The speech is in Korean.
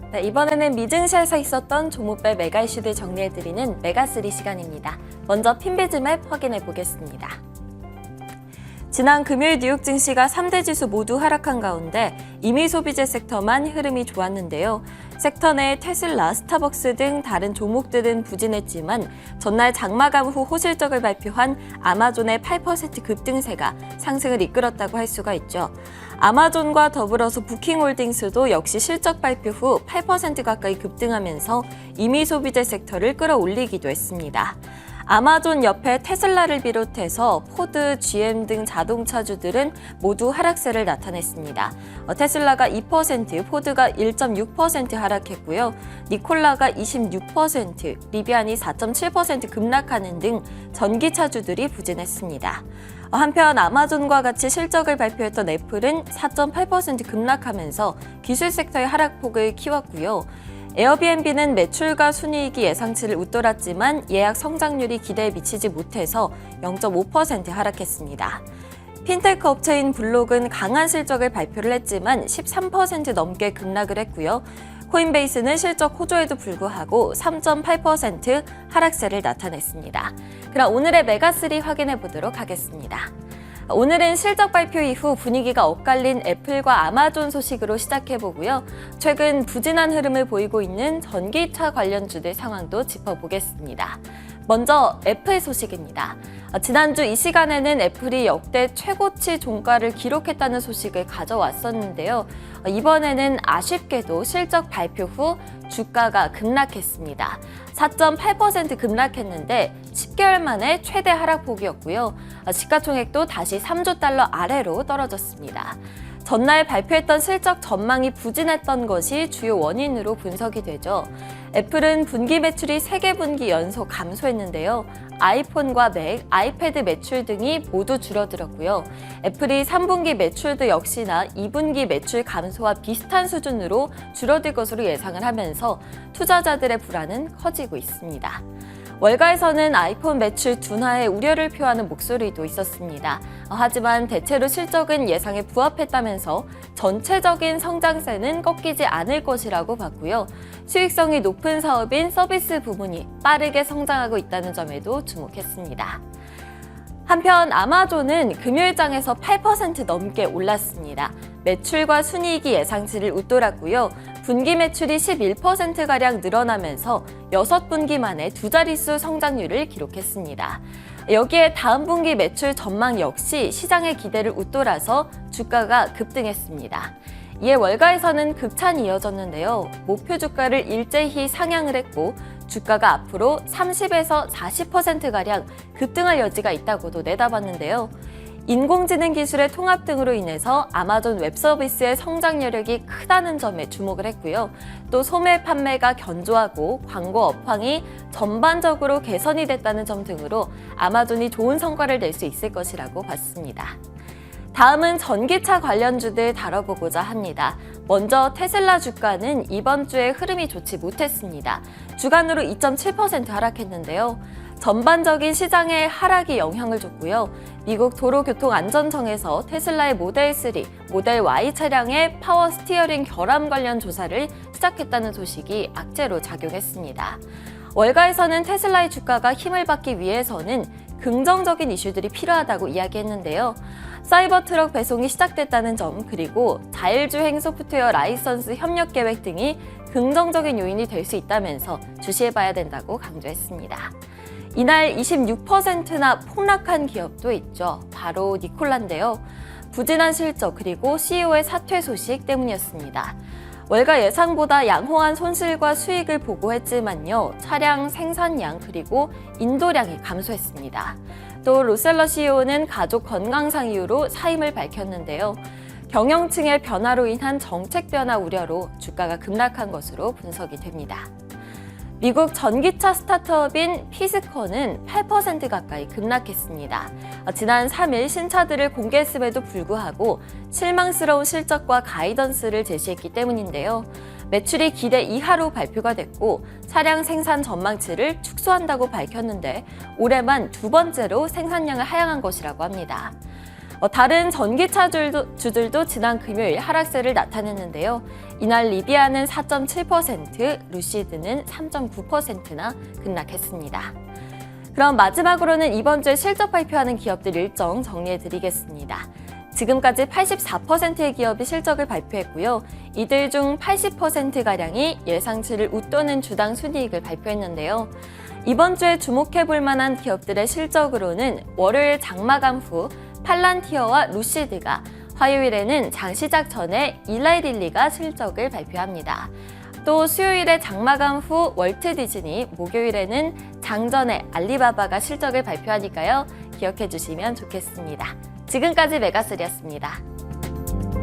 네, 이번에는 미증시에서 있었던 종목별 메가 이슈들 정리해드리는 메가3 시간입니다. 먼저 핀비즈맵 확인해 보겠습니다. 지난 금요일 뉴욕 증시가 3대 지수 모두 하락한 가운데 임의 소비재 섹터만 흐름이 좋았는데요. 섹터 내 테슬라, 스타벅스 등 다른 종목들은 부진했지만 전날 장마감 후 호실적을 발표한 아마존의 8% 급등세가 상승을 이끌었다고 할 수가 있죠. 아마존과 더불어서 부킹홀딩스도 역시 실적 발표 후 8% 가까이 급등하면서 임의 소비재 섹터를 끌어올리기도 했습니다. 아마존 옆에 테슬라를 비롯해서 포드, GM 등 자동차주들은 모두 하락세를 나타냈습니다. 테슬라가 2%, 포드가 1.6% 하락했고요. 니콜라가 26%, 리비안이 4.7% 급락하는 등 전기차주들이 부진했습니다. 한편 아마존과 같이 실적을 발표했던 애플은 4.8% 급락하면서 기술 섹터의 하락폭을 키웠고요. 에어비앤비는 매출과 순이익이 예상치를 웃돌았지만 예약 성장률이 기대에 미치지 못해서 0.5% 하락했습니다. 핀테크 업체인 블록은 강한 실적을 발표를 했지만 13% 넘게 급락을 했고요. 코인베이스는 실적 호조에도 불구하고 3.8% 하락세를 나타냈습니다. 그럼 오늘의 메가3 확인해 보도록 하겠습니다. 오늘은 실적 발표 이후 분위기가 엇갈린 애플과 아마존 소식으로 시작해보고요. 최근 부진한 흐름을 보이고 있는 전기차 관련주들 상황도 짚어보겠습니다. 먼저 애플 소식입니다. 지난주 이 시간에는 애플이 역대 최고치 종가를 기록했다는 소식을 가져왔었는데요. 이번에는 아쉽게도 실적 발표 후 주가가 급락했습니다. 4.8% 급락했는데 10개월 만에 최대 하락폭이었고요. 시가총액도 다시 3조 달러 아래로 떨어졌습니다. 전날 발표했던 실적 전망이 부진했던 것이 주요 원인으로 분석이 되죠. 애플은 분기 매출이 3개 분기 연속 감소했는데요. 아이폰과 맥, 아이패드 매출 등이 모두 줄어들었고요. 애플이 3분기 매출도 역시나 2분기 매출 감소와 비슷한 수준으로 줄어들 것으로 예상을 하면서 투자자들의 불안은 커지고 있습니다. 월가에서는 아이폰 매출 둔화에 우려를 표하는 목소리도 있었습니다. 하지만 대체로 실적은 예상에 부합했다면서 전체적인 성장세는 꺾이지 않을 것이라고 봤고요. 수익성이 높은 사업인 서비스 부문이 빠르게 성장하고 있다는 점에도 주목했습니다. 한편 아마존은 금요일장에서 8% 넘게 올랐습니다. 매출과 순이익이 예상치를 웃돌았고요. 분기 매출이 11%가량 늘어나면서 6분기 만에 두 자릿수 성장률을 기록했습니다. 여기에 다음 분기 매출 전망 역시 시장의 기대를 웃돌아서 주가가 급등했습니다. 이에 월가에서는 극찬이 이어졌는데요. 목표 주가를 일제히 상향을 했고 주가가 앞으로 30에서 40%가량 급등할 여지가 있다고도 내다봤는데요. 인공지능 기술의 통합 등으로 인해서 아마존 웹서비스의 성장 여력이 크다는 점에 주목을 했고요. 또 소매 판매가 견조하고 광고 업황이 전반적으로 개선이 됐다는 점 등으로 아마존이 좋은 성과를 낼 수 있을 것이라고 봤습니다. 다음은 전기차 관련주들 다뤄보고자 합니다. 먼저 테슬라 주가는 이번 주에 흐름이 좋지 못했습니다. 주간으로 2.7% 하락했는데요. 전반적인 시장의 하락이 영향을 줬고요. 미국 도로교통안전청에서 테슬라의 모델 3, 모델 Y 차량의 파워 스티어링 결함 관련 조사를 시작했다는 소식이 악재로 작용했습니다. 월가에서는 테슬라의 주가가 힘을 받기 위해서는 긍정적인 이슈들이 필요하다고 이야기했는데요. 사이버 트럭 배송이 시작됐다는 점, 그리고 자율주행 소프트웨어 라이선스 협력 계획 등이 긍정적인 요인이 될 수 있다면서 주시해봐야 된다고 강조했습니다. 이날 26%나 폭락한 기업도 있죠. 바로 니콜라인데요. 부진한 실적 그리고 CEO의 사퇴 소식 때문이었습니다. 월가 예상보다 양호한 손실과 수익을 보고했지만요. 차량 생산량 그리고 인도량이 감소했습니다. 또 로셀러 CEO는 가족 건강상 이유로 사임을 밝혔는데요. 경영층의 변화로 인한 정책 변화 우려로 주가가 급락한 것으로 분석이 됩니다. 미국 전기차 스타트업인 피스컨은 8% 가까이 급락했습니다. 지난 3일 신차들을 공개했음에도 불구하고 실망스러운 실적과 가이던스를 제시했기 때문인데요. 매출이 기대 이하로 발표가 됐고 차량 생산 전망치를 축소한다고 밝혔는데 올해만 두 번째로 생산량을 하향한 것이라고 합니다. 다른 전기차 주들도 지난 금요일 하락세를 나타냈는데요. 이날 리비아는 4.7%, 루시드는 3.9%나 급락했습니다. 그럼 마지막으로는 이번 주에 실적 발표하는 기업들 일정 정리해드리겠습니다. 지금까지 84%의 기업이 실적을 발표했고요. 이들 중 80%가량이 예상치를 웃도는 주당 순이익을 발표했는데요. 이번 주에 주목해볼 만한 기업들의 실적으로는 월요일 장마감 후 팔란티어와 루시드가, 화요일에는 장 시작 전에 일라이릴리가 실적을 발표합니다. 또 수요일에 장마감 후 월트 디즈니, 목요일에는 장전에 알리바바가 실적을 발표하니까요. 기억해 주시면 좋겠습니다. 지금까지 메가스리였습니다.